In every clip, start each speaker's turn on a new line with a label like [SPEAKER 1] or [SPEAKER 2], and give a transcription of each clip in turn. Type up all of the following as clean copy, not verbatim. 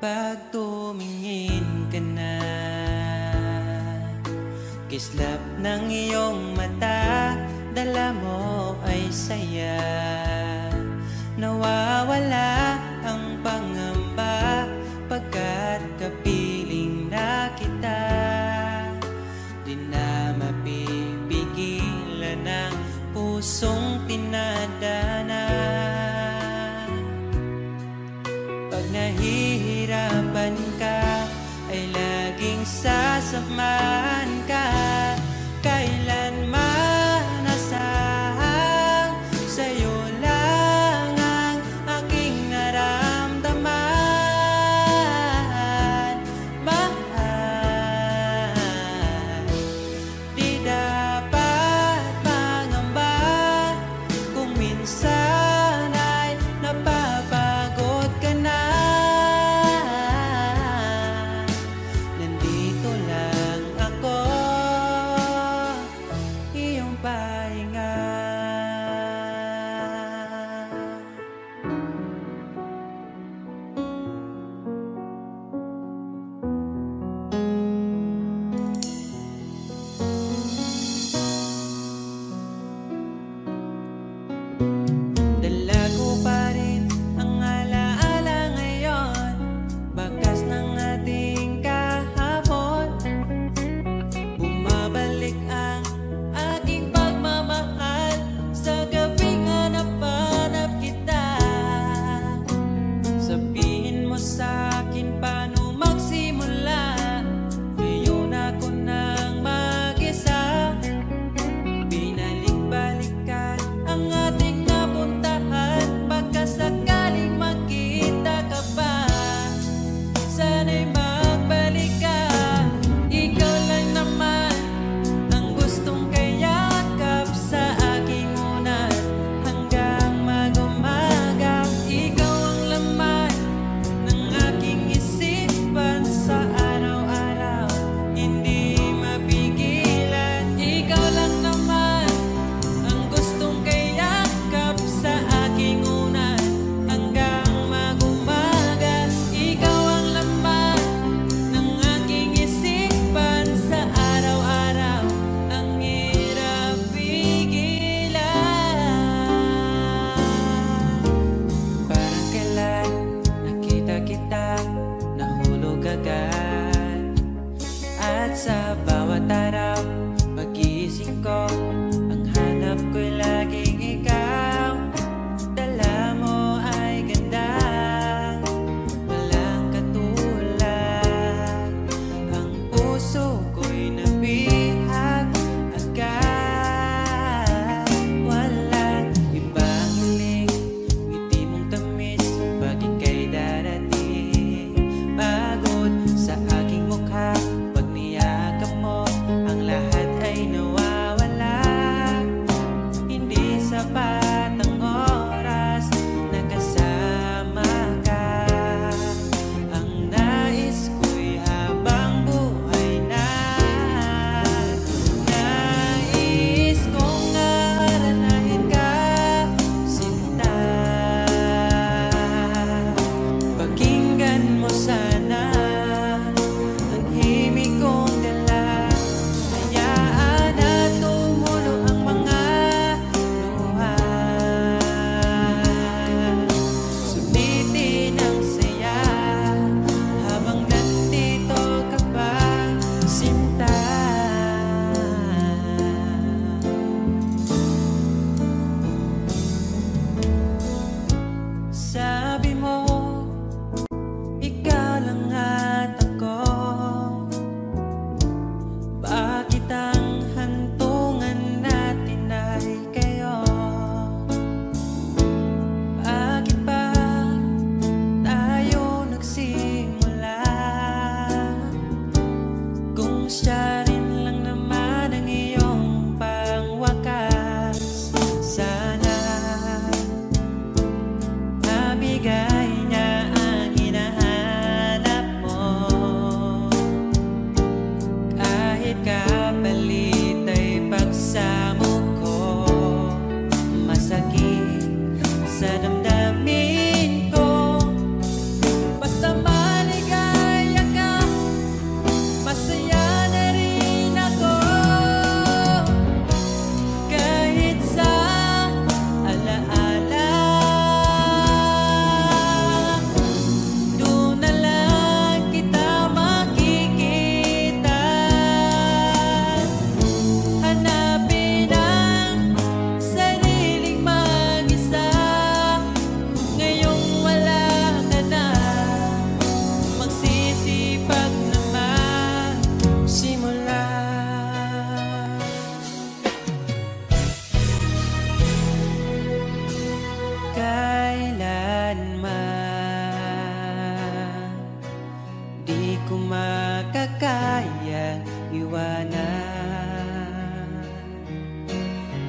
[SPEAKER 1] Kapag tumingin ka na, kislap ng iyong mata, dala mo ay saya. Nawawala ang pangamba pagkat kapiling na kita. Di na mapipigilan ang pusong tinadana. Pag nahihirapan ka, ay laging sasamahan ka. Kailanman asahang sa'yo lang ang aking naramdaman. Mahal, di dapat mangamba kung minsan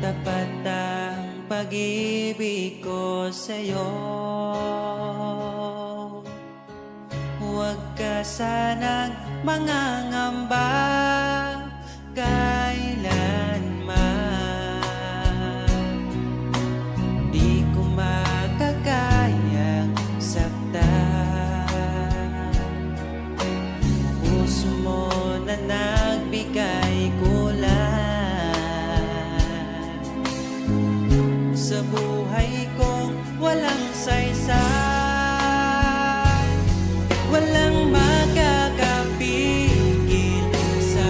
[SPEAKER 1] tapat ang pag-ibig ko sa'yo. Huwag ka sanang mangangamba kailanman. Di ko makakayang saktan. Puso mo na nagbigay kulan sa buhay kong walang saysay. Walang makakapigil sa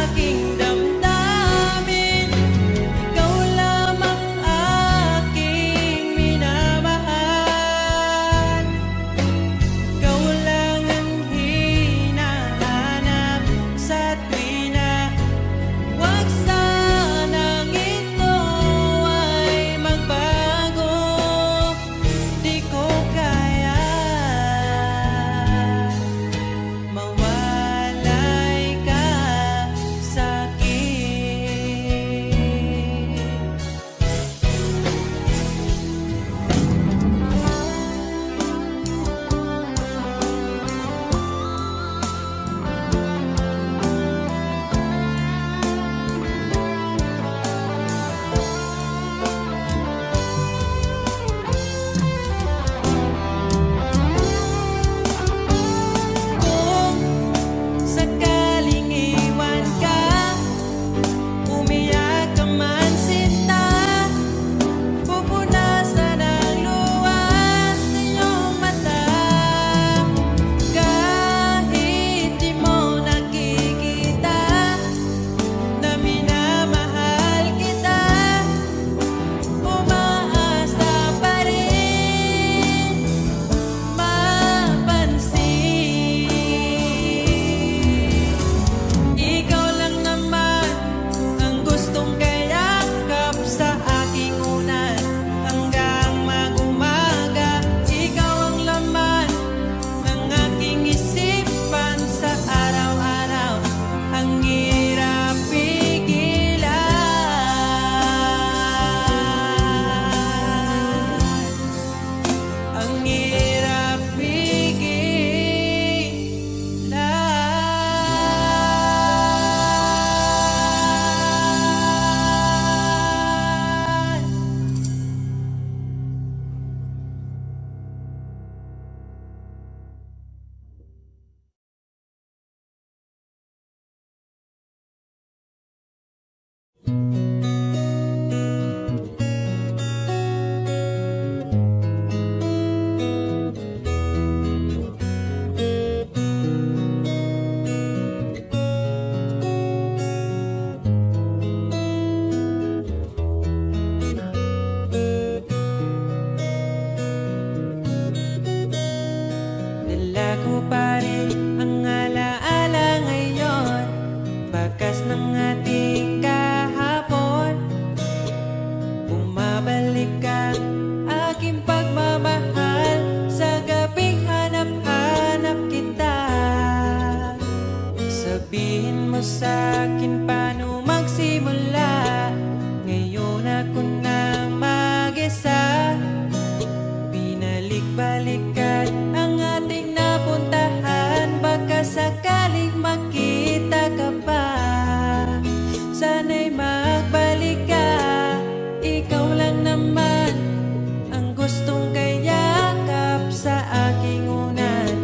[SPEAKER 1] aking damdamin. Ikaw lamang aking minamahal. Ikaw lang ang hinahanap sa tuwina. Huwag sanang ito ay magbago. Di ko kaya mawalay ka sa'kin. Kung sakaling iwan ka, umiyak ka man sinta, pupunasan ang luha sa iyong mata. Kahit di mo nakikita na minamahal kita, umaasa pa rin mapansin. Ikaw lang naman ang gustong kayakap sa aking unan hanggang mag-umaga. Ikaw ang laman ng aking isipan sa araw-araw. Ang hirap pigilan. Ang hirap pigilan. Dala ko pa rin ang alaala ngayon, bakas ng ating kahapon. Bumabalik ang aking pagmamahal sa gabing hanap-hanap kita. Sabihin mo sa'kin paano magsimula. Ngayon ako na mag-isa. Binalik-balikan ang ating napuntahan, baka sakaling makita ka pa. Sana'y magbalik ka. Ikaw lang naman ang gustong kayakap sa aking unan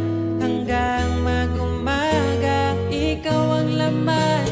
[SPEAKER 1] hanggang mag-umaga. Ikaw ang laman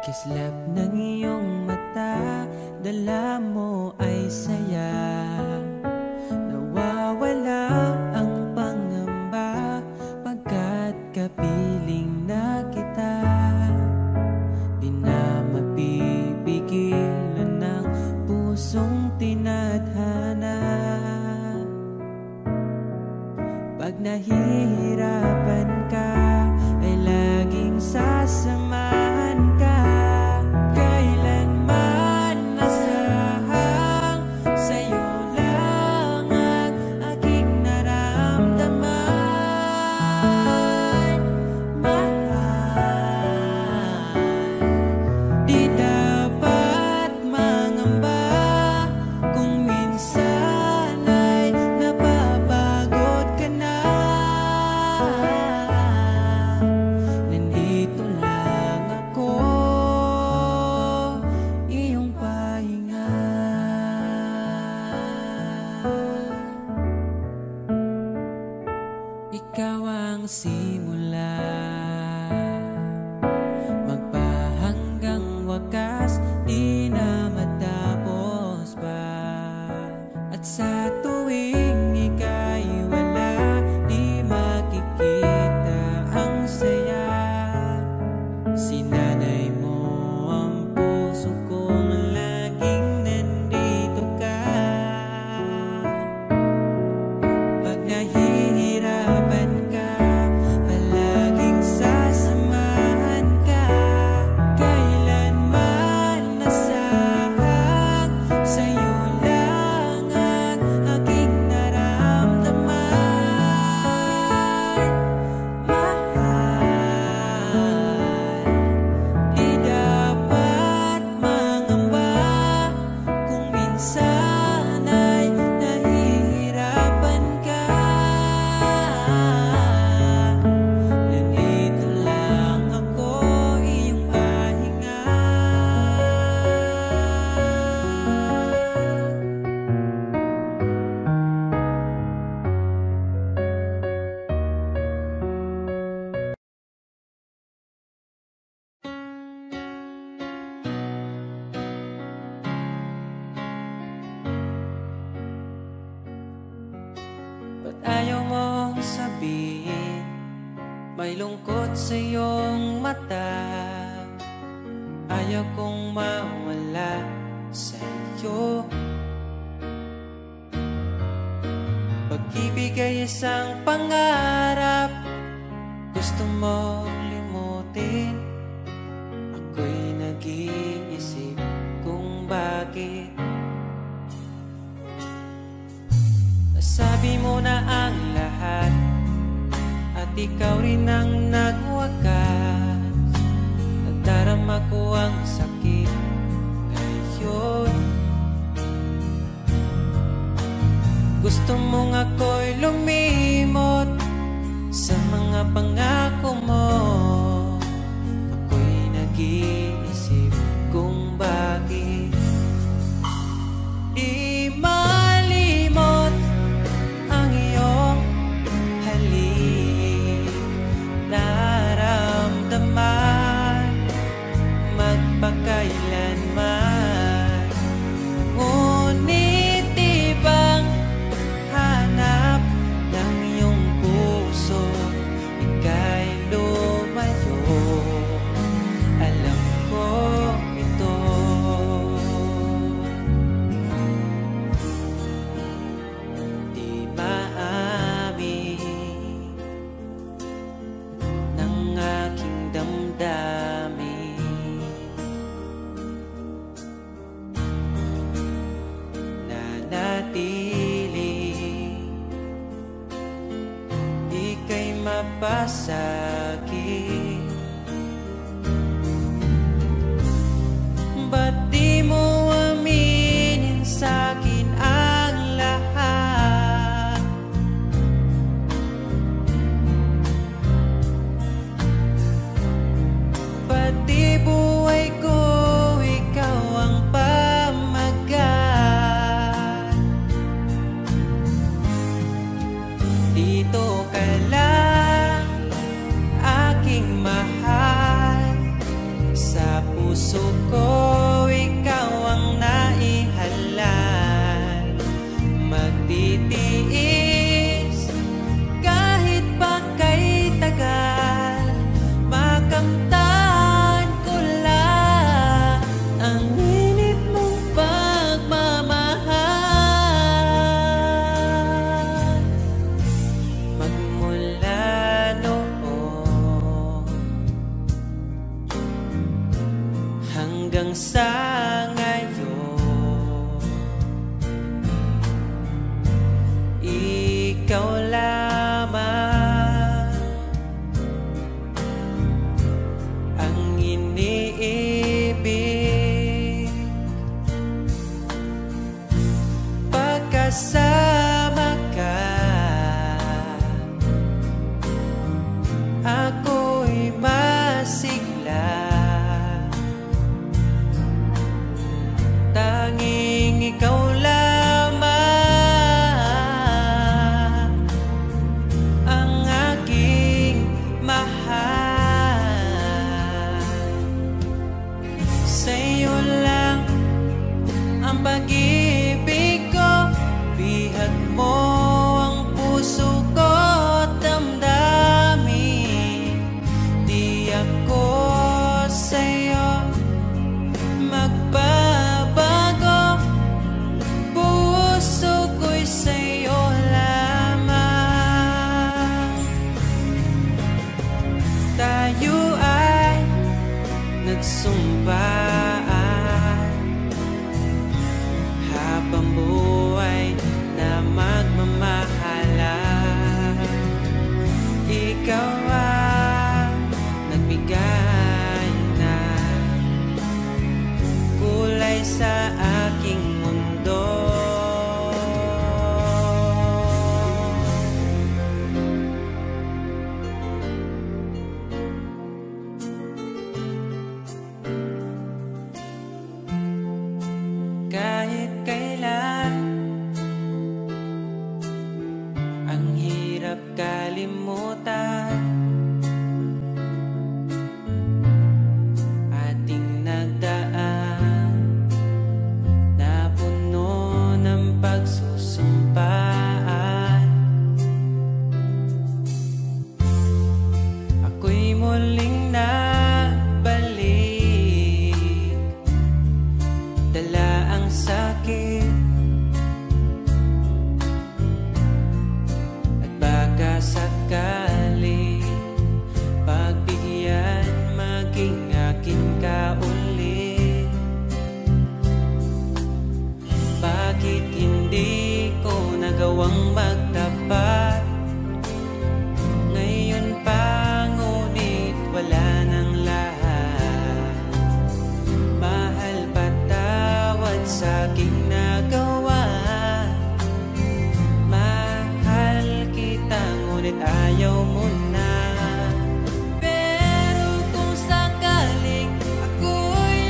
[SPEAKER 1] Kislap ng iyong mata, dala mo ay saya. Nawawala ang pangamba pagkat kapiling na kita. Di na mapipigilan ng pusong tinadhana. Pag nahihirapan ka, ay laging sasamahan ka. Kailanman nasahang sa'yo lang ang aking naramdaman. Mahal, di dapat mangamba kung minsan ay napapagod ka na. Nandito lang ako, iyong pahinga. Ikaw ang simula, magpahanggang wakas, di na matapos pa. At sa tuwing ika'y wala, di makikita ang saya. Sinanay mo ang puso kong laging nandito ka. Pag nahihirapan ka, palaging sasamahan ka. Kailanman nasahang sa'yo lang ang aking naramdaman. Mahal, di dapat mangamba kung minsan ay nahihirapan ka. Nandito lang ako, iyong pahinga. Ba't ayaw mong sabihin may lungkot sa iyong mata? Ayaw kong mawala sa iyo. Pag-ibig ay isang pangarap, gusto mo limutin. Ako'y nag-iisip kung bakit. Nasabi mo na ang lahat, at ikaw rin ang nagwakas. Nadarama ko ang sakit ngayon. Gusto mong ako'y lumimot sa mga pangako mo. Ako'y nag-iisip kung bakit. Di malimot ang iyong halik, naramdaman magpakailanman. Ngunit di bang hanap ng iyong puso, ika'y lumayo? Alam ko ito. Di maamin ng aking damdamin, nanatili ika'y mapasakit. Ba't di mo aminin sa'kin ang lahat? Pati buhay ko, ikaw ang pamagat. Dito ka lang, puso ko, ikaw ang naihalal. Magtitiis kahit pa kay tagal, makamtan ko lang ang init mong pagmamahal. Magmula noon hanggang sa ngayon, ikaw lamang ang iniibig. Pagkasama ka, ako'y masigla. Tanging ikaw lamang ang aking mahal. Sa'yo lang ang pag-ibig ko, bihag mo ang puso ko at damdamin. Di ako sa'yo magbabago, puso ko'y sa'yo lamang. Tayo ay nagsumpaan habang buhay na magmamahalan. Ikaw ang nagbigay ng kulay sa aking mundo. Kahit kailan ang hirap kalimutan, ating nagdaan na puno ng pagsusumpaan. Ako'y muling nabalik, dala ang sakit at baka sakali pagbigyan maging akin ka ulit. Bakit hindi ko nagawang magtapat ngayon pa, ngunit wala nang lahat. Mahal, patawad sa aking nagawa. Mahal kita, ngunit ayaw mo na. Pero kung sakaling ako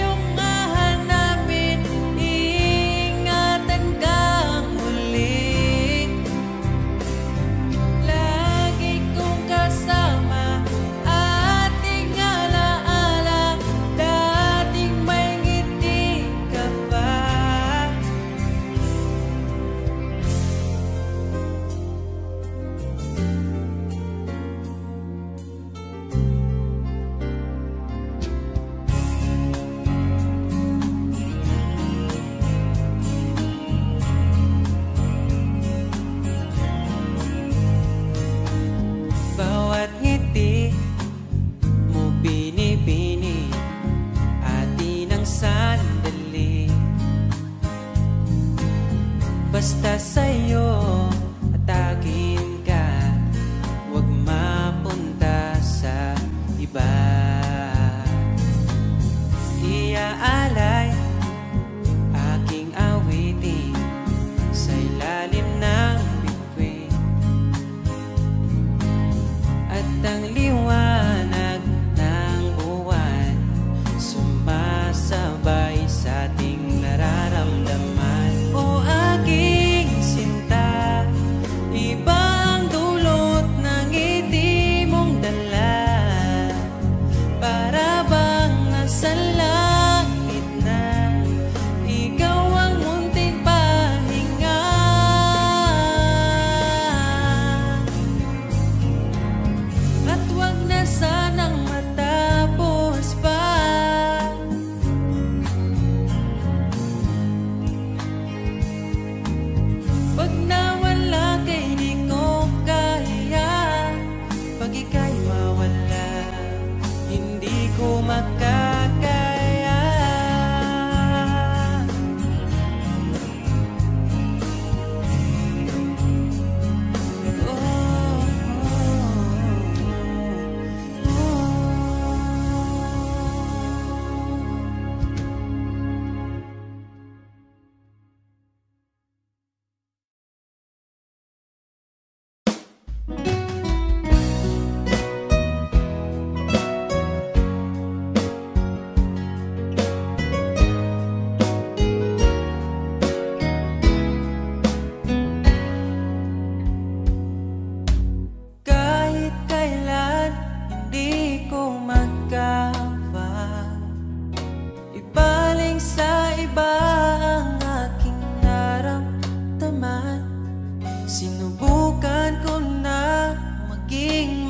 [SPEAKER 1] yung hahanapin, iingatan kang muli. Lagi kong kasama, ating alaala, dating may ngiti ka pa. Bawat ngiti mo binibini, atin ang sandali. Basta sa'yo at akin ka, huwag mapunta sa iba. Iaalay aking awitin sa ilalim ng bituin, at ang liwanag ng buwan sumasabay sa ating nararamdaman. O aking sinta, ibang dulot ng ngiti mong dala, para bang nasa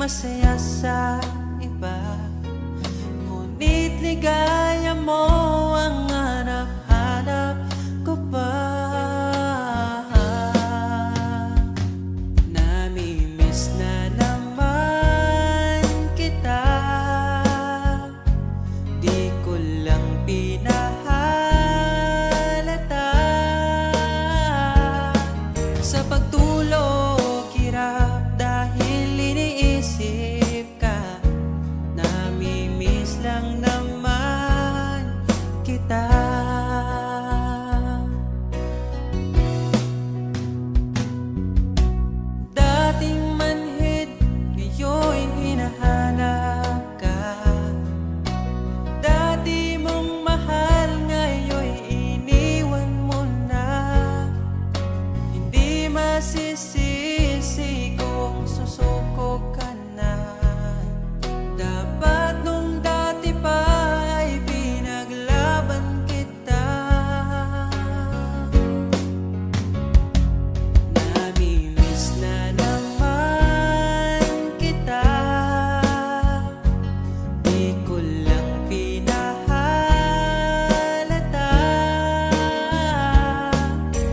[SPEAKER 1] masaya sa iba, ngunit ligaya mo ang hanap-hanap ko pa. Namimiss na naman kita, di ko lang pinahalata. Sa pagtulog hirap dahil iniisip ka, namimiss lang naman kita. Dating manhid, ngayon hinahanap ka. Dati mong mahal, ngayon iniwan mo na. Hindi masisisi kung susuko ka na. Dapat nung dati pa ay pinaglaban kita. Namimiss na naman kita, di ko lang pinahalata.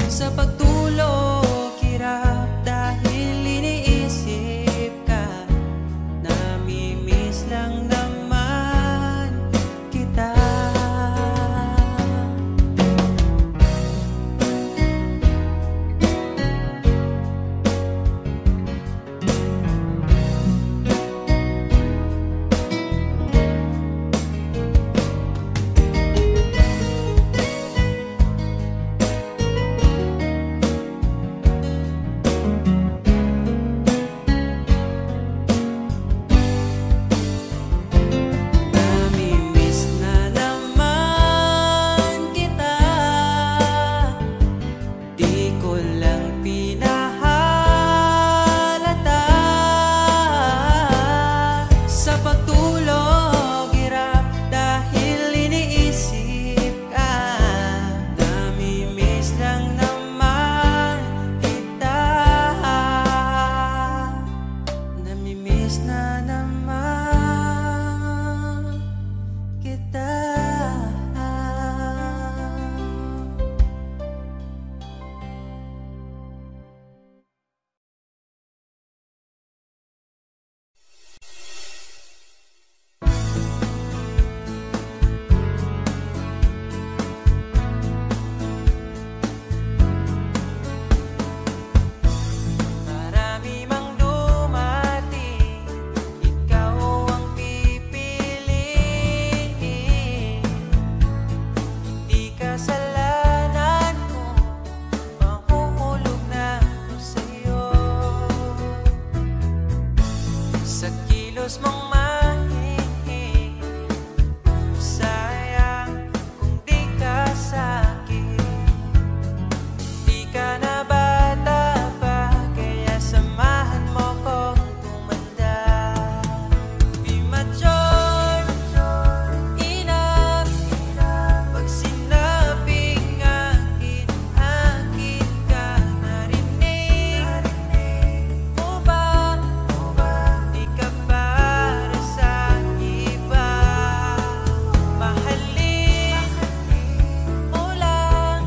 [SPEAKER 1] Sa pagtulog hirap dahil iniisip ka, namimiss lang naman kita. Namimiss na naman kita, di ko lang pinahalata. Sa pagtulog hirap dahil iniisip ka, namimiss lang naman kita. Namimiss na naman kita. Marami mang dumating, ikaw ang pipiliin. Hindi kasalanan ko, mahuhulog na ako sa'yo. Sa kilos mong mahihing, sayang kung di ka sa'kin. Di ka na bata pa, kaya samahan mo kong tumanda. Di mature enough pag sinabing akin, akin ka. Narinig mo ba, di ka para sa iba. Mahalin mo lang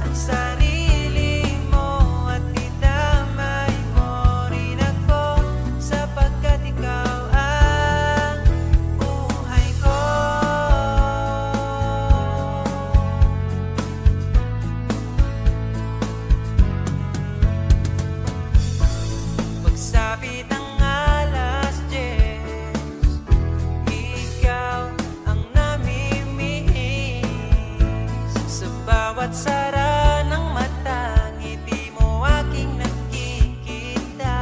[SPEAKER 1] ang sarili mo at idamay mo rin ako, sapagkat ikaw ang buhay ko. Pagsapit ng alas 10, ikaw ang namimiss. Sa bawat sara ng mata, ngiti mo aking nakikita.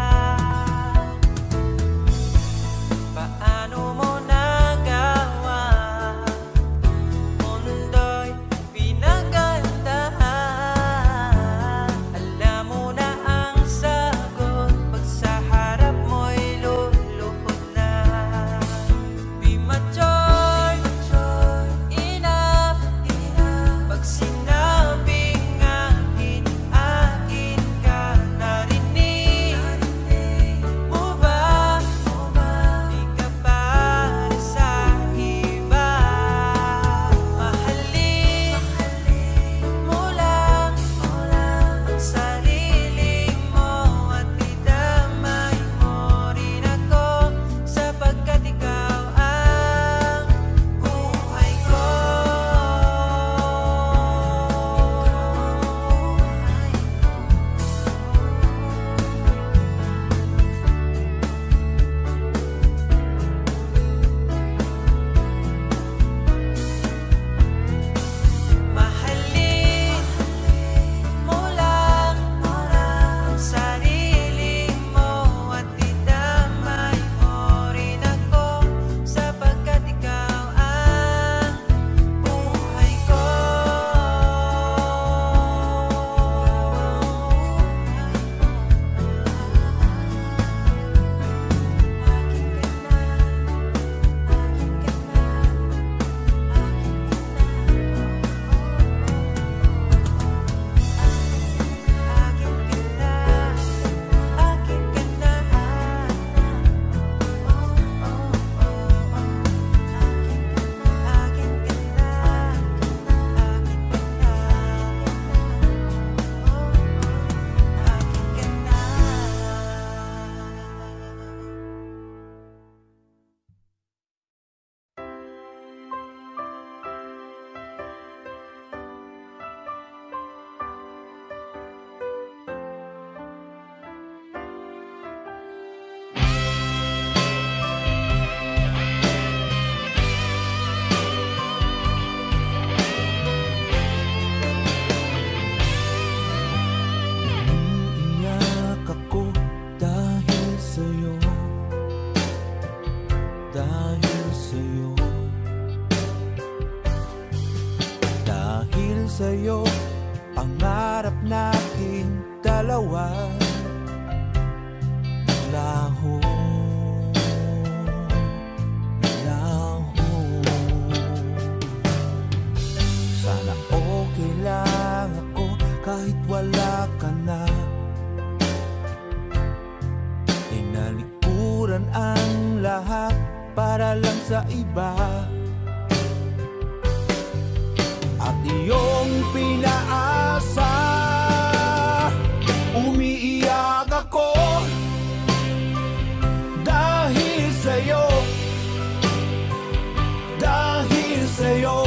[SPEAKER 1] Paano mo nagawa? Mundo'y pinagandahan. Alam mo na ang sagot, pag sa harap mo'y lulupot na. Di mature enough pag sinabi
[SPEAKER 2] sa'yo, pangarap natin dalawa laho, laho. Sana okay lang ako kahit wala ka na. Tinalikuran ang lahat para lang sa iba, at iyong pinaasa. Umiiyak ako dahil sa'yo, dahil sa'yo,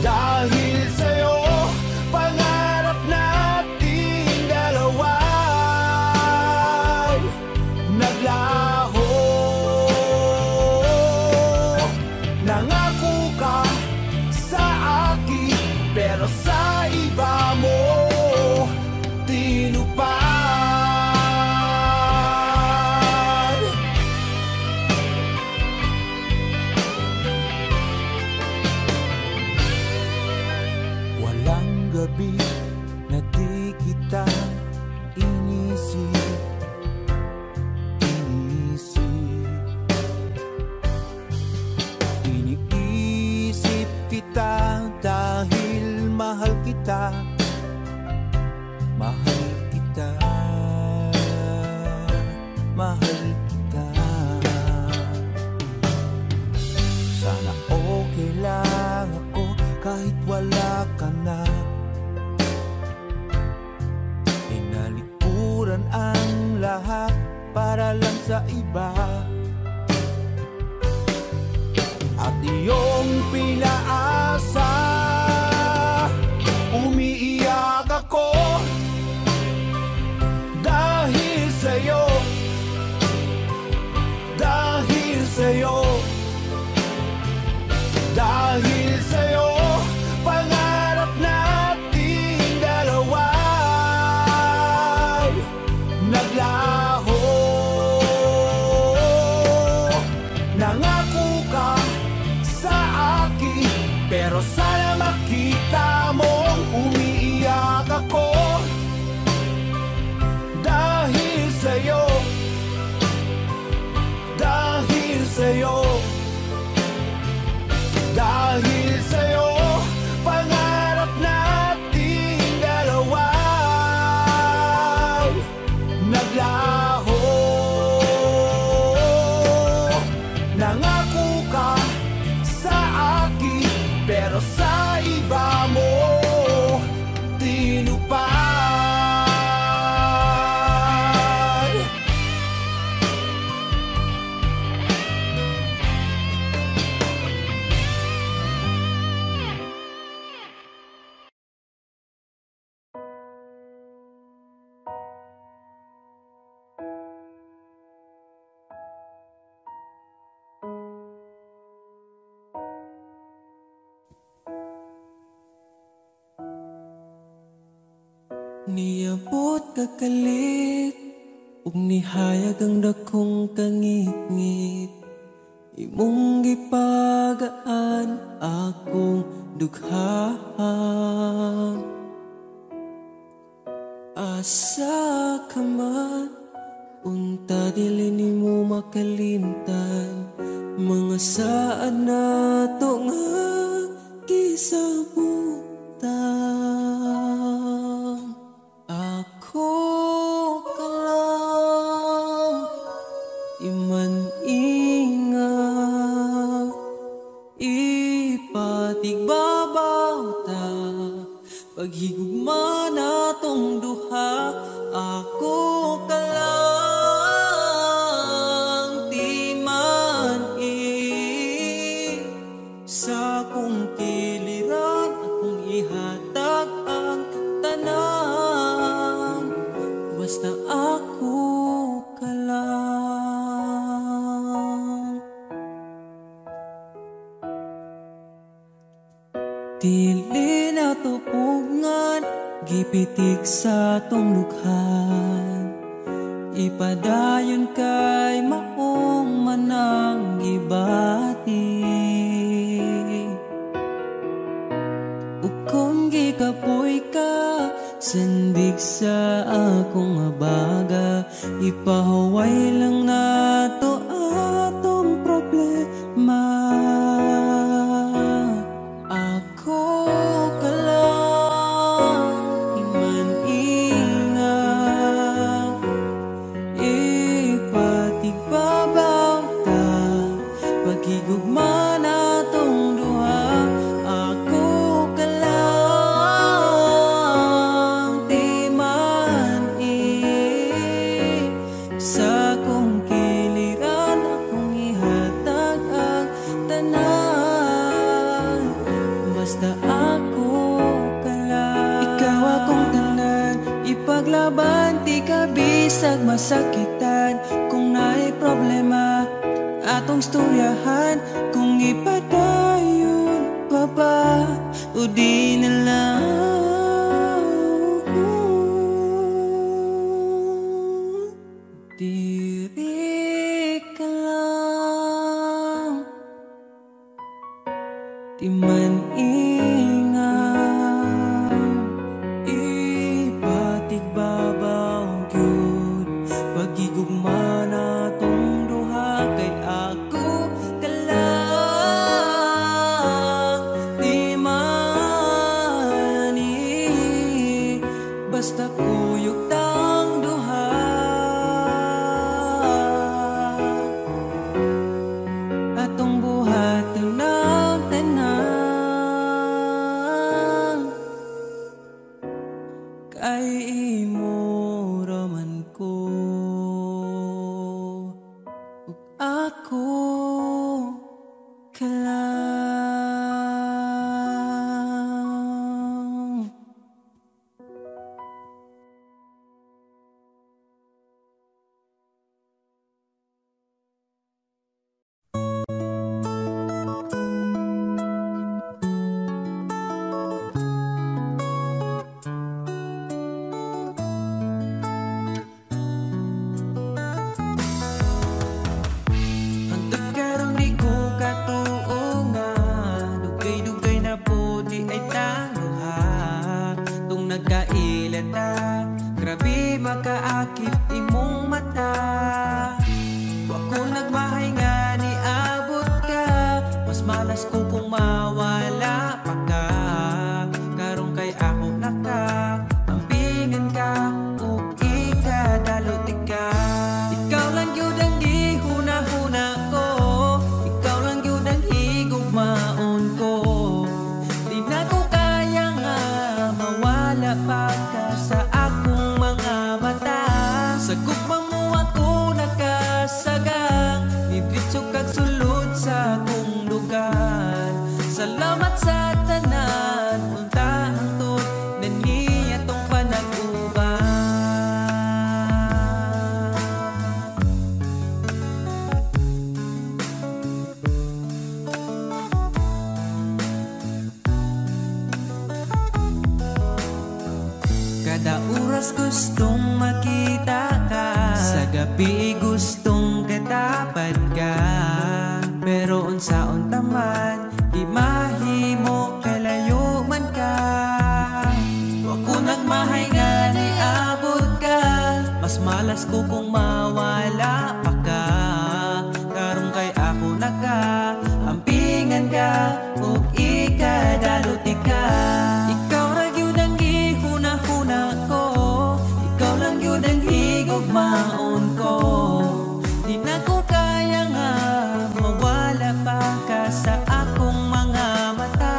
[SPEAKER 2] dahil sa'yo. Pangarap nating dalawa naglaho. Nangako ka sa akin, pero sa iba mo tinupad. Walang gabi na di kita inisip, iniisip kita dahil mahal kita, mahal kita, mahal kita. Sana okay lang ako kahit wala ka na. Tinalikuran ang lahat para lang sa iba, at iyong pinaasa. Umiiyak ako dahil sa'yo, dahil sa'yo, dahil sa'yo. Pangarap nating dalawa naglaho. Nangako ka sa akin, pero sana makita mong umiiyak ako dahil sa'yo, dahil sa'yo, dahil sa'yo. Pangarap nating dalawa naglaho. Nangako ka sa akin, pero sa iba mo tinupad.
[SPEAKER 1] Niabot kakalit ug nihayag ang dakong kangit-ngit, imong gipagaan akong dugha. Asa ka man, unta dili nimo makalimtan, mga saad nato nga gisabutan. Ako ka lang, iman ingat, ipatigbabaw ta, paghigugma natong duha. Ako ka lang, di man sa kong kiliran, akong ihatag ang tanan, basta ako ka lang. Dili na tupungan, gipitik sa tong lukhan, ipadayon kay maong manang gibati. sa akong abaga, ipahaway lang nato atong problema. Ako ka lang iman-ingat, ipatigbabaw ta pagigugma natong duha. Ako ka lang timan-i sa kong kiliran, akong ihatag ang tanan. Basta ako ka lang, ikaw akong tanan, ipaglaban di ka bisag masakitan. Kung naay problema atong storyahan, kung ipadayon pa ba o di na lang. Diri ka lang, di man ingat, ipatigbabaw gyud pagigugma natong duha. Kay ako ka lang timani, basta kuyog tang duha. Atong buhaton ng tanan, kay imo raman ko ug ako ka lang. Hangtod karon di ko katuo nga dugay-dugay na puti ay tangha. Tung nagkailan ta, grabe makaakit imong mata. Wa ko nagmahay nga ni abot ka, mas malas ko kung mawala pa ka. Karong kay ako naka ambingan ka ug ikadalot ka. Ikaw lang gyud ang gihuna-huna ko, ikaw lang gyud ang higugmaon ko. Di na ko kaya nga mawala pa ka sa akong mga mata. Sa gugmang mo ako nakasagang, nidritso kag sulod sa akong lugar. Salamat sa tanan, unta hangtod na niya tong panag-uban. Kada oras gustong makita ka, sa gabi gustong katapad ka. Pero unsa-unta man, di mahimo kalayo man ka. Wa ko nagmahay nga ni abot ka, mas malas ko kung mawala pa ka. Karong kay ako naka ampingan ka ug ikadalot ka. Ikaw ra gyud ang gihuna-huna ko, ikaw lang gyud ang higugmaon ko. Di na ko kaya nga mawala pa ka sa akong mga mata.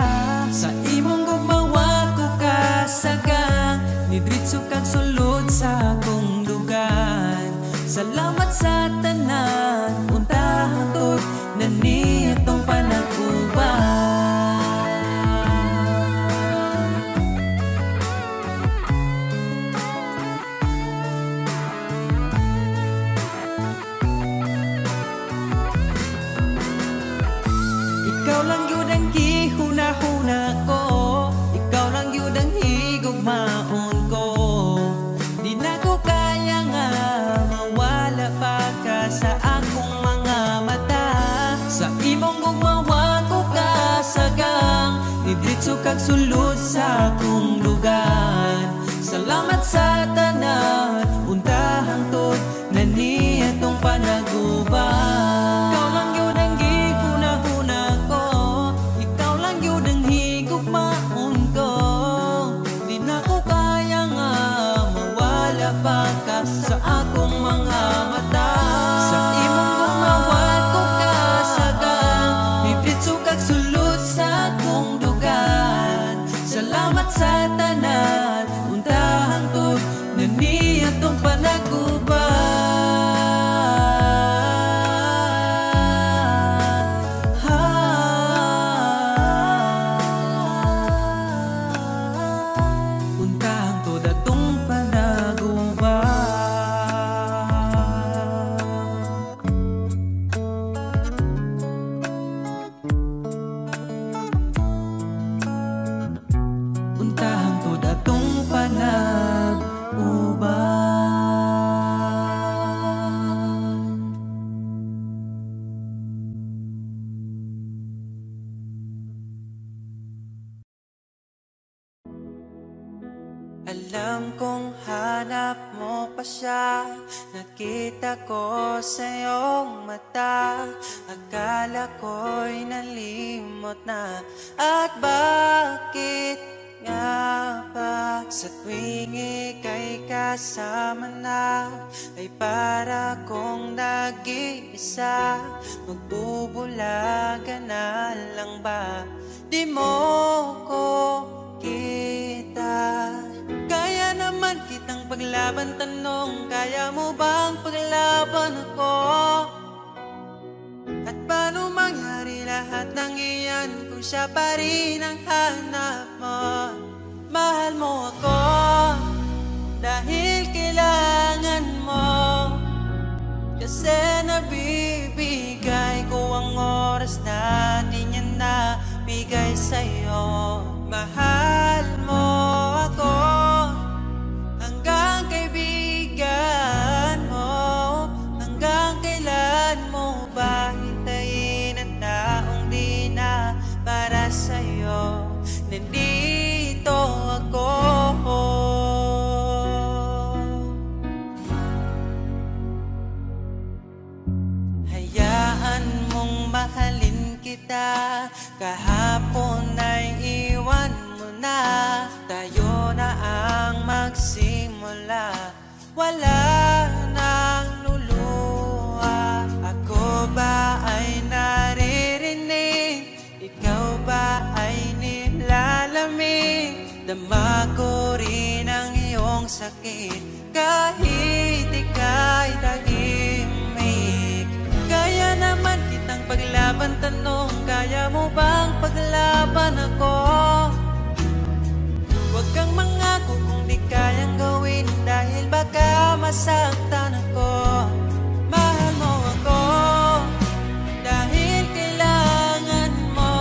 [SPEAKER 1] Sa imong gugmawa ko kasagang, nidritso kag sulod sa akong dugan. Salamat sa tanan, unta hangtod na niya tong panag-uban. Ikaw lang yun ang gihuna-huna ko, ikaw lang yun ang higugmaon ko. Di na ko kaya nga mawala pa ka sa akong mga mata. Sa imong gugmawa ko kasagang, nidritso kag sulod sa akong lugar. Salamat sa sa tanan, untahang to na niya tong untahang to datong panaguba. Untahang to datong panag-uban. Alam kong hanap mo pa siya, nakita ko sa iyong mata. Akala ko'y nalimot na, at bakit nga ba sa tuwing ika'y kasama na, ay para kong nag-iisa? Magbubulaga na lang ba? Di mo ko kita. Kaya naman kitang paglaban, tanong, kaya mo bang paglaban ako? At paano mangyari lahat ng iyan kung siya pa rin ang hanap mo? Mahal mo ako dahil kailangan mo, kasi nabibigay ko ang oras na di niya nabigay sa'yo. Mahal mo ako hanggang kaibigan mo. Hanggang kailan mo ba hintayin ang taong di na para sa'yo? Nandito ako. Hayaan mong mahalin kita, kahapon ay iwan mo na. Tayo na ang magsimula, wala nang luluha. Ako ba ay naririnig? Ikaw ba ay nilalamig? Dama ko rin ang iyong sakit kahit ika'y tahimik. Kaya naman kitang paglaban, tanong, kaya mo bang paglaban ako? Huwag kang mangako kung di kayang gawin, dahil baka masaktan ako. Mahal mo ako dahil kailangan mo,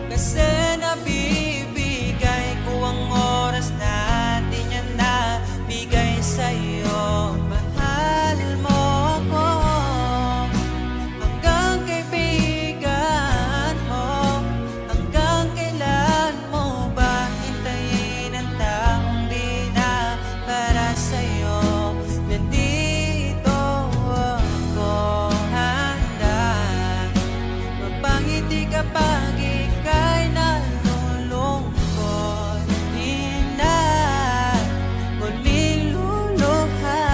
[SPEAKER 1] kasi nabibigay ko ang oras na di niya nabigay sa'yo. Mahal mo ako hanggang kaibigan mo. Hanggang kailan mo ba hintayin ang taong di na para sa'yo? Nandito ako, handa mapangiti kapag ika'y nalulungkot. Di na muling luluha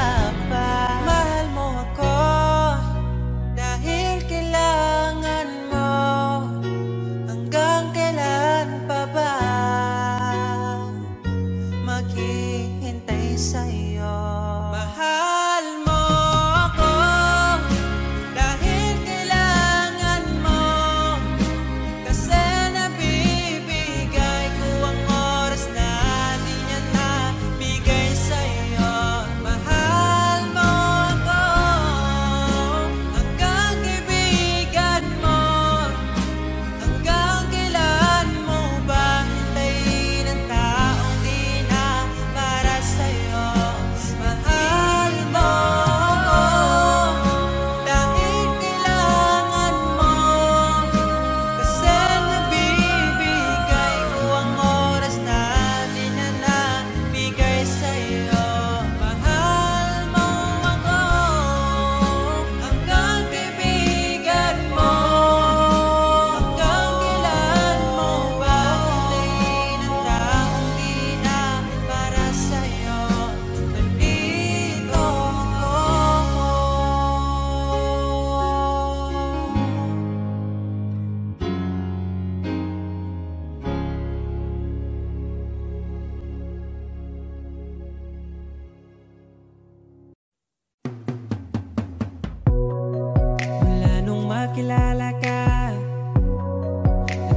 [SPEAKER 1] pa. Mahal mo ako dahil kailangan mo. Hanggang kailan pa ba maghihintay sa'yo? Mahal mo ako dahil kailangan mo,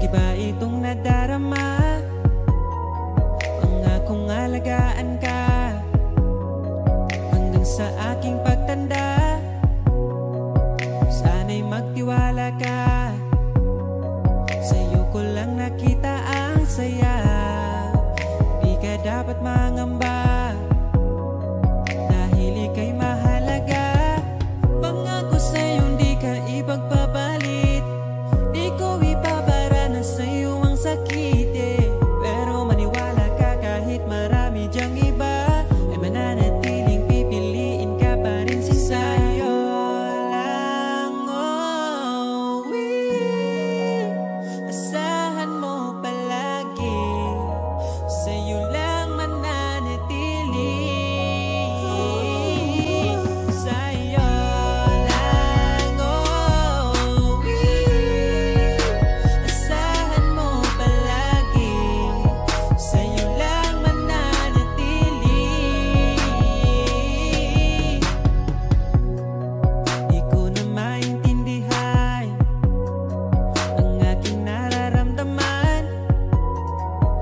[SPEAKER 1] Iba itong nadarama, pangakong alagaan ka hanggang sa aking pagtanda. Sana'y magtiwala ka, sa'yo ko lang nakita ang saya. Di ka dapat mangamba, dahil ika'y mahalaga. Pangako sa'yo di ka ipagpapalit, di ko ipabara na sa'yo ang sakit Pero maniwala ka kahit marami dyang iba, ay mananatiling pipiliin ka pa rin si sa'yo lang. Oh, asahan mo palagi, sa'yo lang mananatili. Sa'yo lang, oh, asahan mo palagi, sa'yo lang mananatili. Di ko na maintindihan ang aking nararamdaman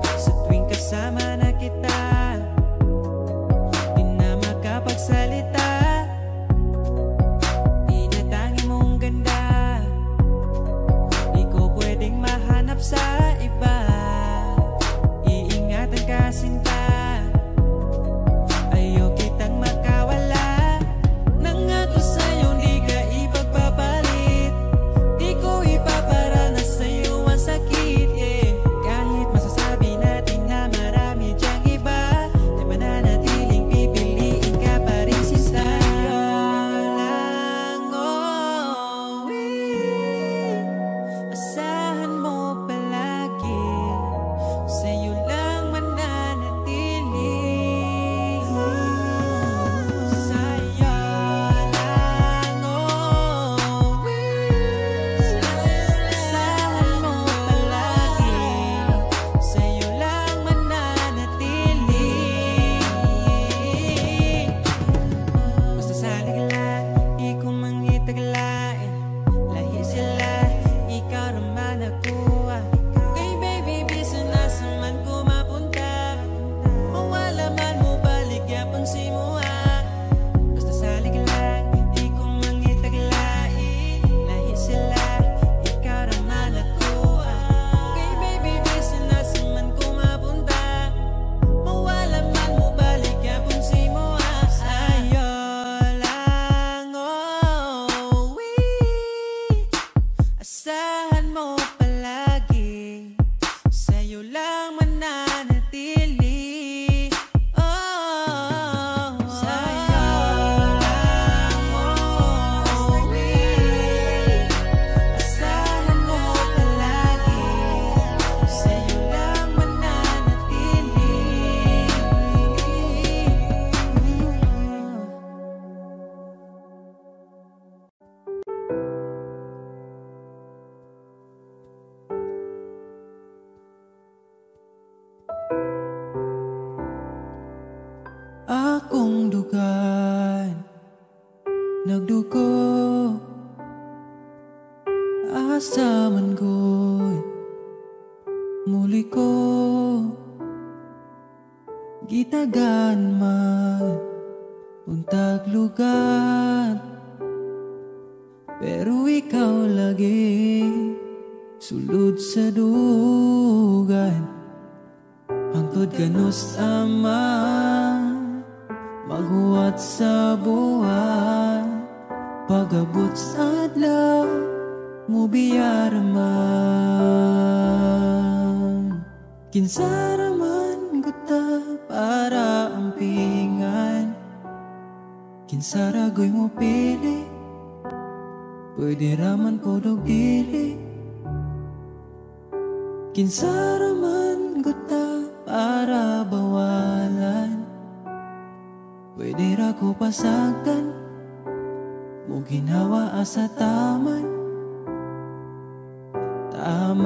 [SPEAKER 1] sa tuwing kasama na kita. Di na makapagsalita, tinatangi mong ganda, di ko pwedeng mahanap sa iba. Iingatan ka sinta, ayaw kitang makawala. Nangako sa'yo di ka ipagpapalit, di ko ipapara na sa'yo ang sakit Kahit masasabi natin na marami dyang iba, ay mananatiling pipiliin ka pa rin si sa'yo lang. Oh, asahan mo palagi, sa'yo lang mananatili. Sa'yo lang, oh, asahan mo palagi, sa'yo lang mananatili. Basta salig lang, di ko mangitaglain, lahi sila, ikaw naman ako. Kay baby, bisa nasa man ko mapunta, mawala man mo balik yapon si mo Basta salig lang, di ko mangitaglain, lahi sila, ikaw naman ako. Kay baby, bisa nasa man ko mapunta, mawala man mo balik yapon si mo Sa'yo lang, oh, asahan mo palagi, sa'yo lang mananatili. Oh, sa'yo lang, oh, asahan mo palagi, sa'yo lang mananatili. Akong dugan nagdugo, asa man ko'y muli ko gitagan man untag lugar. Pero ikaw lagi sulod sa dugan, hangtod ganus ama maghuwat sa buwan. Pagabot sa adlaw mo biyaraman, kinsaraman guta para ampingan. Kinsaragoy mo pili, pwede raman ko dili. Kinsaraman guta para bawalan, pwede ra ko pasagdan mo ginawa asa taman. Taman,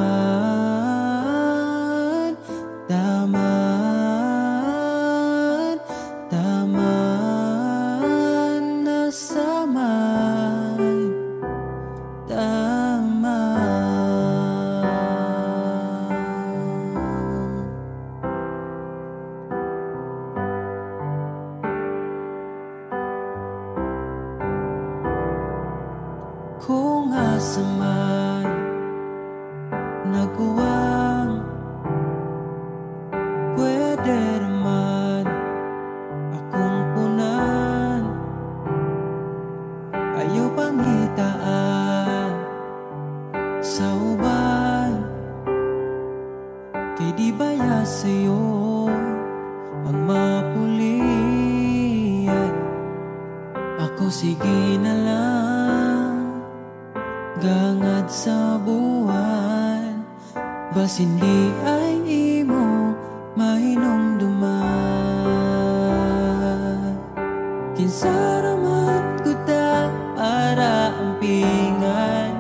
[SPEAKER 1] taman, taman na saman, taman. Naguwang pwede naman akong punan. Ayaw pangitaan sa uban. Kay di baya sa'yo ang mapulian. Ako sige na lang gangad sa buwan. Bas hindi ay imo mahinumduman. Kinsaraman ko ta para ampingan.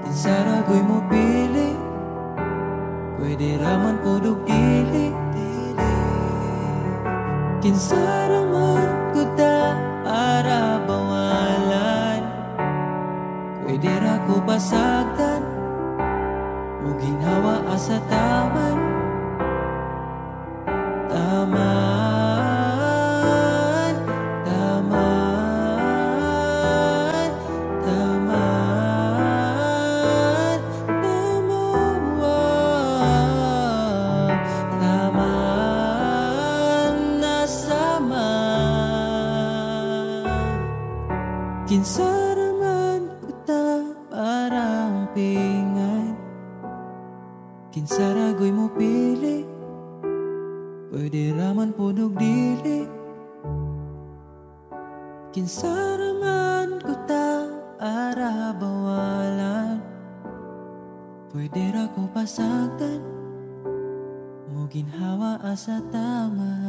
[SPEAKER 1] Kinsaragoy mo pili, pwede raman po dugdili. Kinsaraman ko ta para bawalan. Pwede ra ko pasagdan o ginhawa asa taman. Taman, taman, taman, taman, taman, nasaman. Kinsaraman ko ta parang pingan. Kinsaragoy mo pili, pwede raman po dugdili. Kinsaraman ko ta para bawalan. Pwede ra ko pasagdan mo ginhawa asa taman.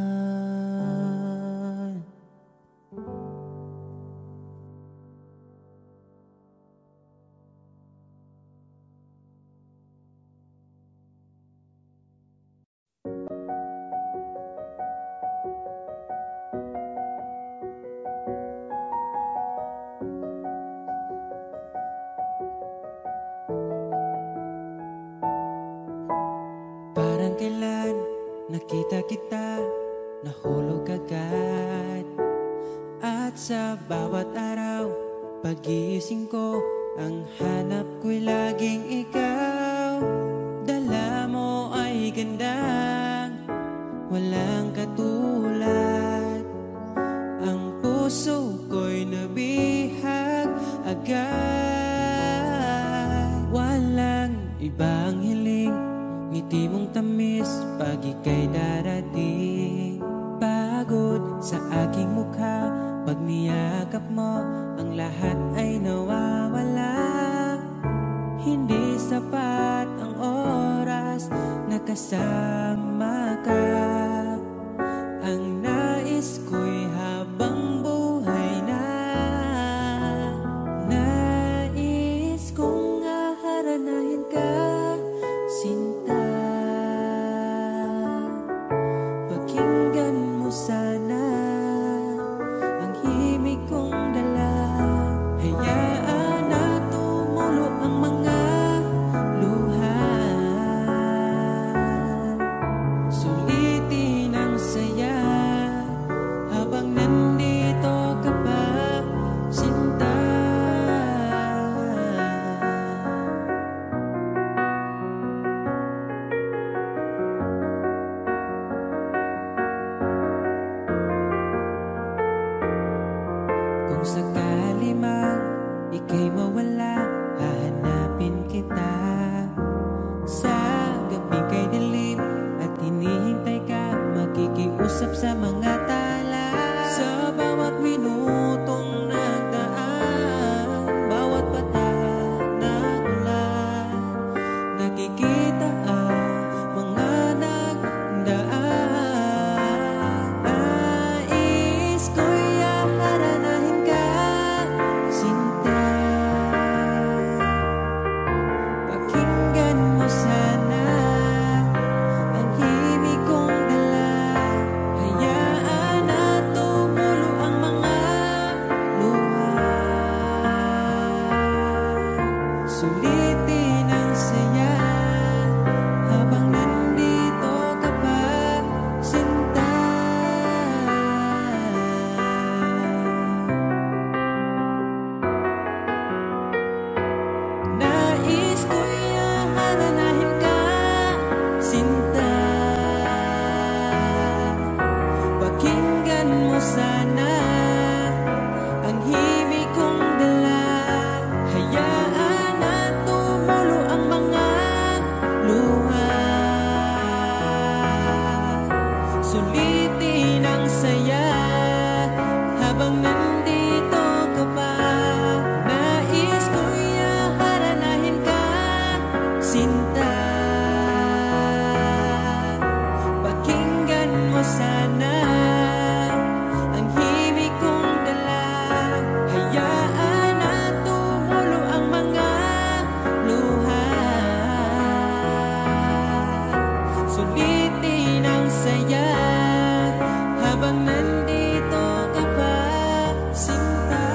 [SPEAKER 1] Parang kailan nakita kita, nahulog agad. At sa bawat araw, pagising ko, ang hanap ko'y laging ikaw. Dala mo ay gandang, walang katulad. Ang puso ko'y nabihag agad. Walang ibang hiling, ngiti mong tamis pag ika'y darating. Pagod sa aking mukha, pag niyakap mo, ang lahat ay nawawala. Hindi sapat ang oras na kasama ka. Ang nais ko'y habang buhay na. Nais kong aharanahin ka, sinta. Pakinggan mo sana ang himig kong dala. Hayaan na tumulo ang mga luha. Sulitin ang saya habang nandito ka pa, sinta. Kung sakali man ika'y mawala, hahanapin kita. Sa gabi kay dilim at hinihintay ka, makikiusap sa mga tala. Sa bawat minutong nagdaan, bawat patak ng ulan, nakikita ang mga nagdaan. Nais ko'y aharanahin ka, sinta. Pakinggan mo sana ang himig kong dala. Hayaan na tumulo ang mga luha. Sulitin ang saya Sulitin ang saya habang nandito ka pa, sinta.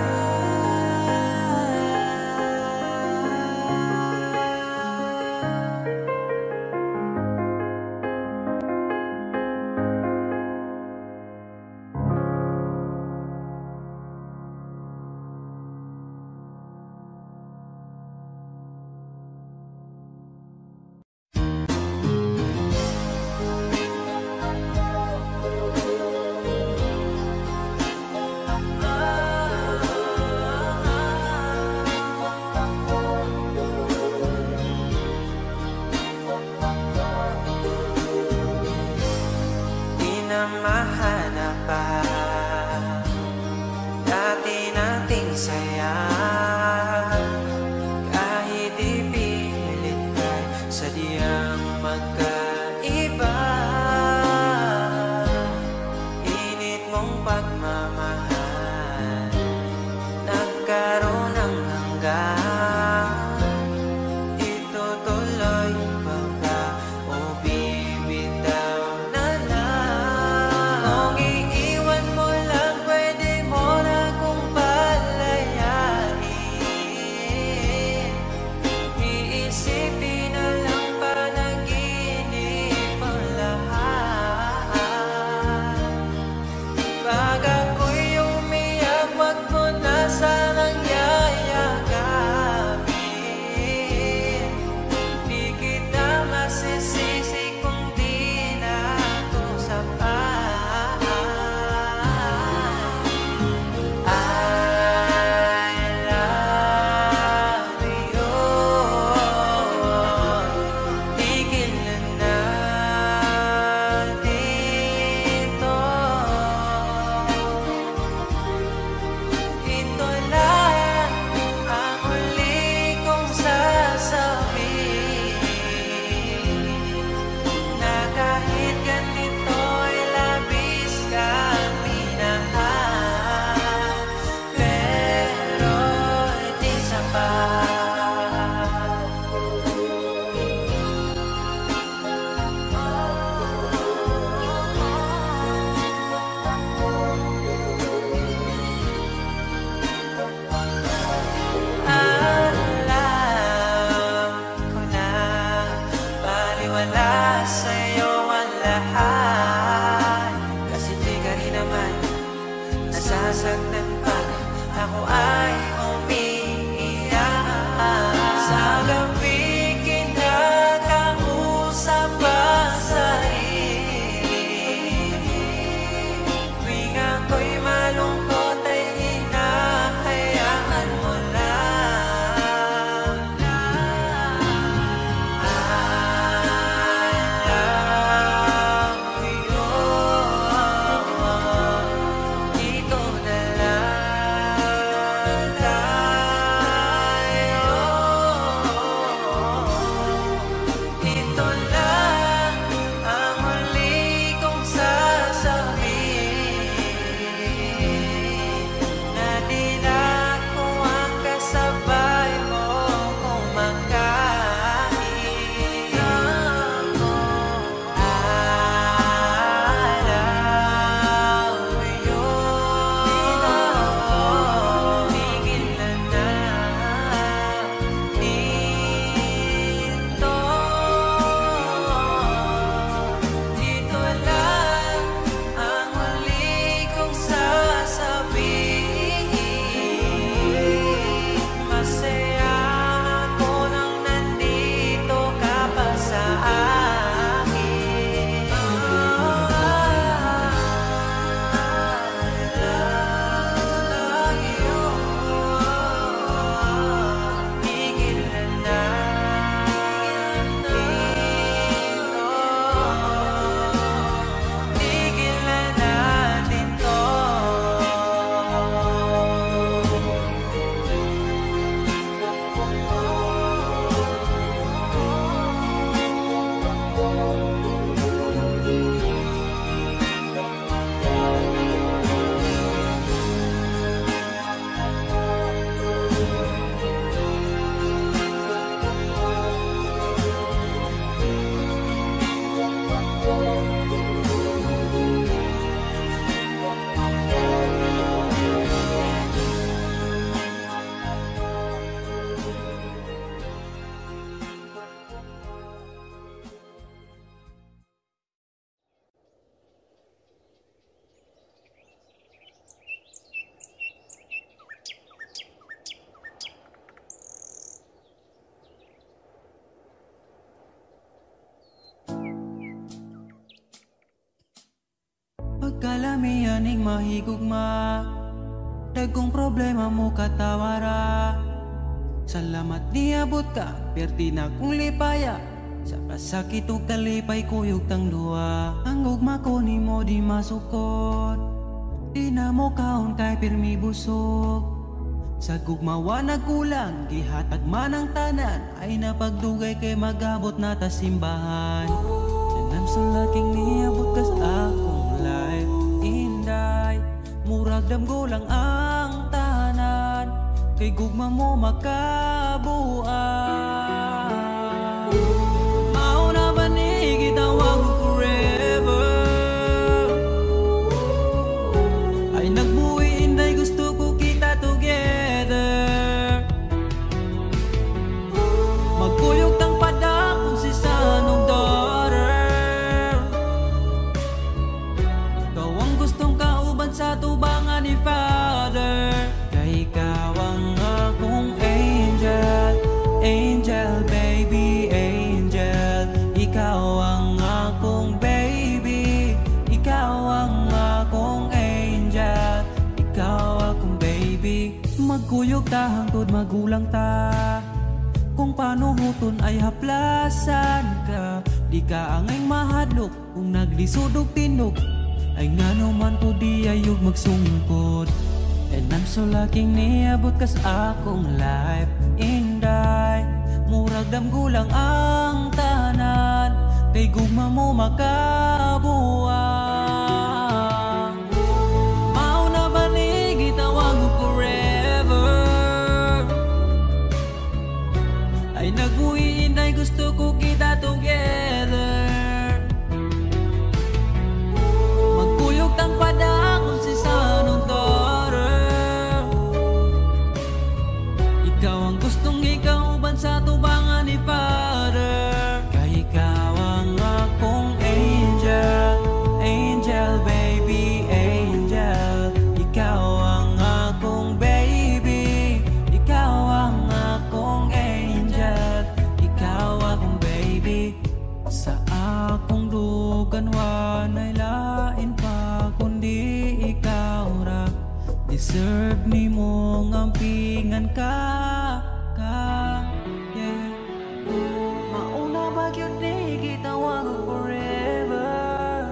[SPEAKER 1] Mahanap pa dati nating saya, kahit ipilit kay sadyang magkaiba. Init mong pagmamahal nagkaroon ng hanggan. Itutuloy pa ba o bibitaw na lang? Kung iiwan mo lang, pwede mo na kung palayain. Iisipin na lang panaginip ang lahat. Pag ako'y umiyak, wag mo na sanang yayakapin. Di kita masisisi kung di na ako sapat. I love you. Tigil na dito. Ito lang ang huli kong sasabihin, na kahit ganito'y labis kang minahal, pero di sapat. Alam ko na baliwala sa'yo ang lahat, kasi di ka rin naman nasasaktan pag ako ay umiiyak. Sa gabi kinakausap pa sa'yo, tuwing ako'y malungkot ay hinahayaan mo lang. I love Kalamianing mahigugma, dagkong problema mo katawara. Salamat niabot ka, perti na kong lipaya. Sa kasakit o kalipay kuyog tang duwa. Ang gugma ko ni mo di masukot, di na mo kaon kay pirmi busog. Sa gugmawa nagkulang, gihatag man ang tanan. Ay napagdugay kay magabot na ta simbahan. And I'm so lucky niabot ka sa akong life. Inday, murag damgo lang ang tanan. Kay gugma mo makabuan. Mauna ba ni gitawag mo forever? Ay nagbuhi inday, gusto ko kita together. Magkuyog tang padakon si sanong daughter. Ikaw ang gustong kauban sa tubangan ni Father. Kay ikaw ang akong angel, angel baby, angel. Ikaw ang akong baby, ikaw ang akong angel, ikaw akong baby. Magkuyog ta hangtod magulang ta, kung paano huton ay haplasan ka. Di ka angay mahadlok kung naglisod og tinog, ay ngano man po di ayog magsungkod. And I'm so lucky niabot ka sa akong life. Inday, murag damgulang ang tanan. Kay gugma mo makabuang. Mauna ba ni gitawag mo forever? Ay nagbuhi inday, gusto ko kita together. Magkuyog tang padakon si sanong daughter. Ikaw ang gustong ikauban sa tubangan ni Father. Kay ikaw ang akong angel, angel baby, angel. Ikaw ang akong baby, ikaw ang akong angel, ikaw akong baby. Sa akong dugan wanay lain pa kundi ikaw ra. Deserve ni mong ampingan ka, yeah. Mauna ba yun ni gitawag ko forever?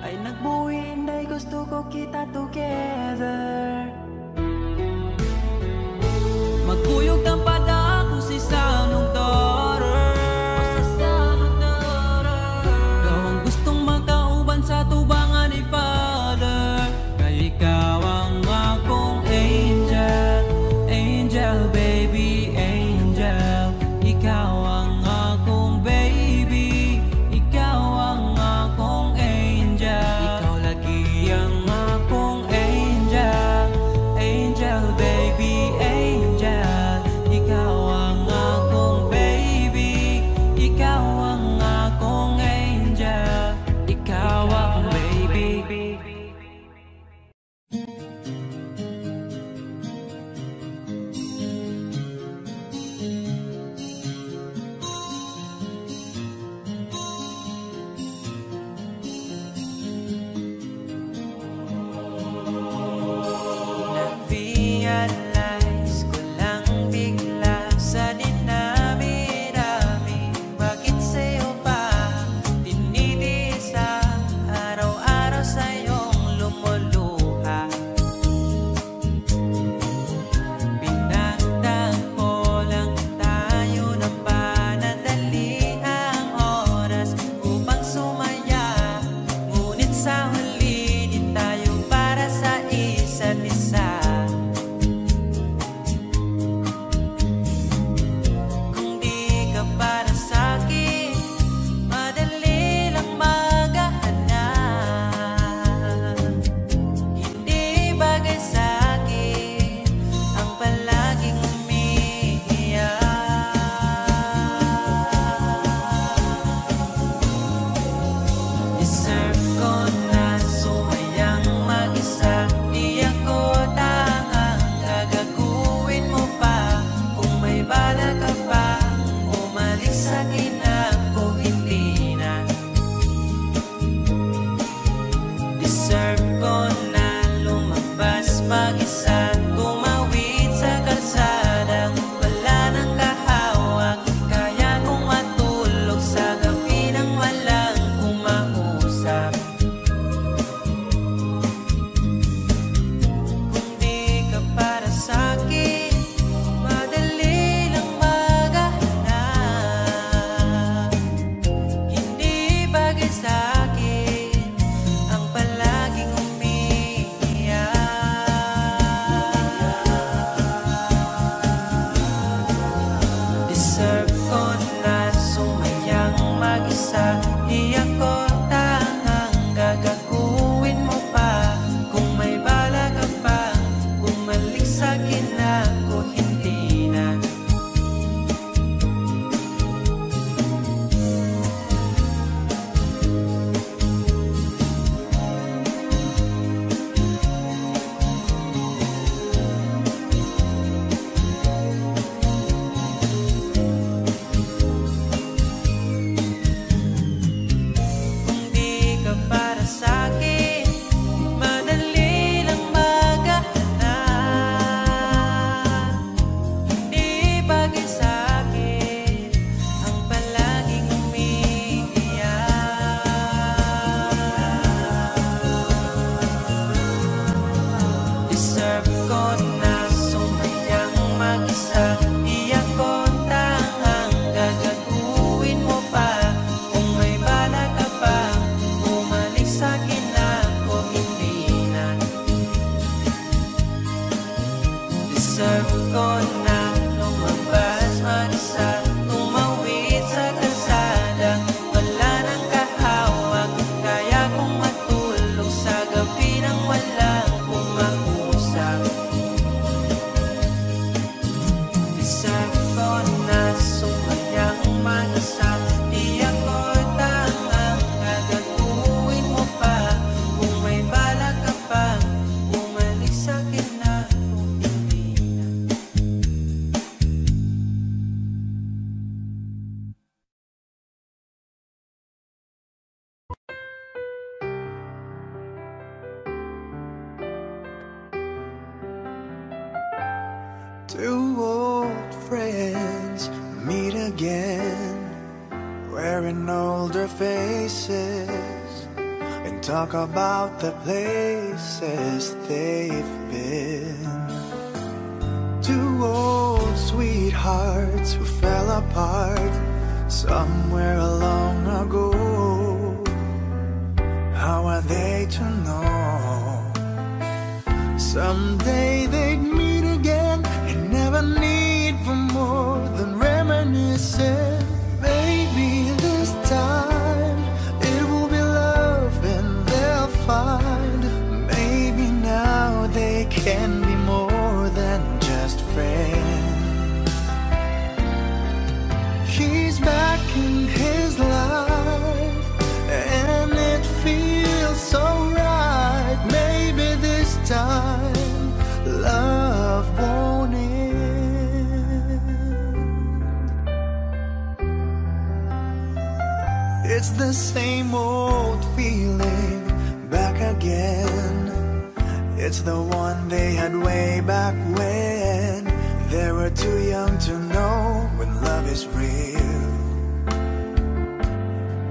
[SPEAKER 1] Ay nagbuhi inday, gusto ko kita together. Magkuyog tang padako si sanong daughter. Ikaw ang gustong makauban sa tubangan ni Father. Kay ikaw ang akong angel, angel baby, angel. Ikaw ang akong baby, ikaw ang akong angel. Ikaw lagi ang akong angel, angel baby, angel. Ikaw ang akong baby, ikaw ang akong angel, ikaw akong baby.
[SPEAKER 2] Two old friends meet again, wearing older faces, and talk about the places they've been. Two old sweethearts who fell apart somewhere long ago. How are they to know? Someday they'd meet again and never need for more than reminiscing. Maybe this time it will be love and they'll find. Maybe now they can be more than just friends. She's back in his life and it feels so right. Maybe this time love won't end. It's the same old feeling back again. It's the one they had way back when they were too young to know when love is real.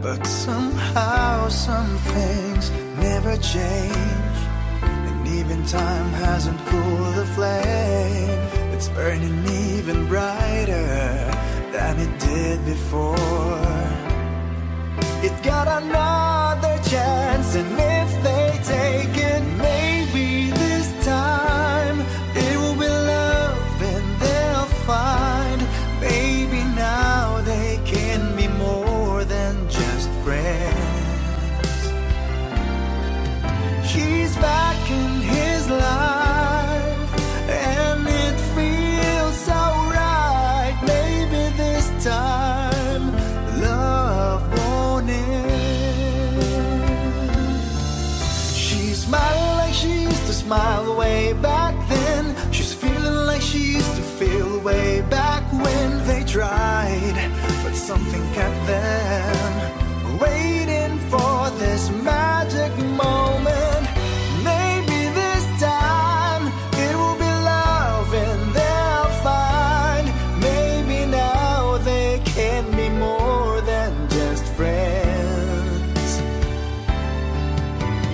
[SPEAKER 2] But somehow some things never change, and even time hasn't cooled the flame. It's burning even brighter than it did before. It got another chance, and if they take it, maybe this time it will be love and they'll find. Maybe now they can be more than just friends. She's back in his life and it feels so right. Maybe this time love won't end. She's smiling like she used to smile way back then. She's feeling like she used to feel way back when they tried, but something kept them waiting for this magic moment. Maybe this time it will be love and they'll find. Maybe now they can be more than just friends.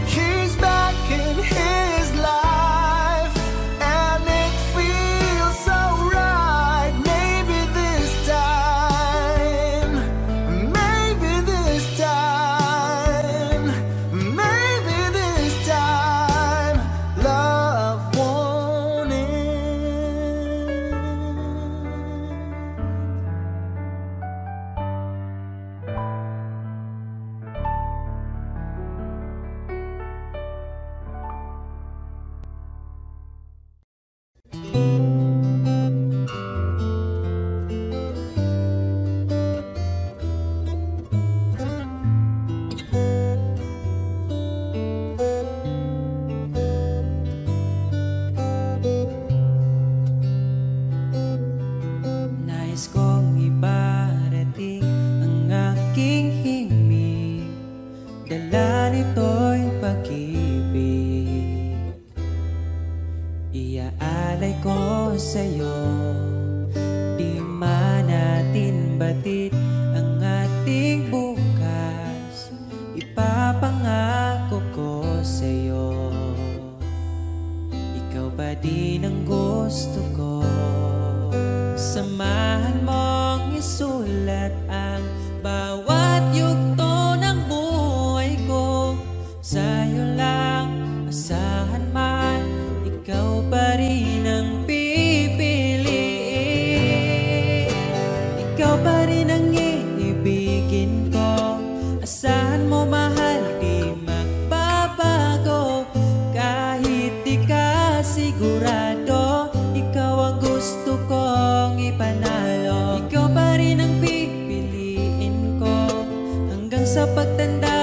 [SPEAKER 2] She's back in his life and it feels so right. Maybe this time, maybe this time, maybe this time love won't end.
[SPEAKER 1] Nais kong ibarating ang aking himig, dala nito'y pag-ibig. Iaalay ko sa'yo, di man natin batid ang ating bukas. Ipapangako ko sa'yo, ikaw pa din ang gusto ko. Samahan mong isulat ang bawat yugto ng buhay ko. Sa'yo lang asahan man, ikaw pa rin ang pipiliin. Ikaw pa rin ang iibigin ko. Asahan mo mahal, di magbabago. Kahit di ka sigurado, ikaw ang gusto kong ipanalo. Ikaw pa rin ang pipiliin ko hanggang sa pagtanda.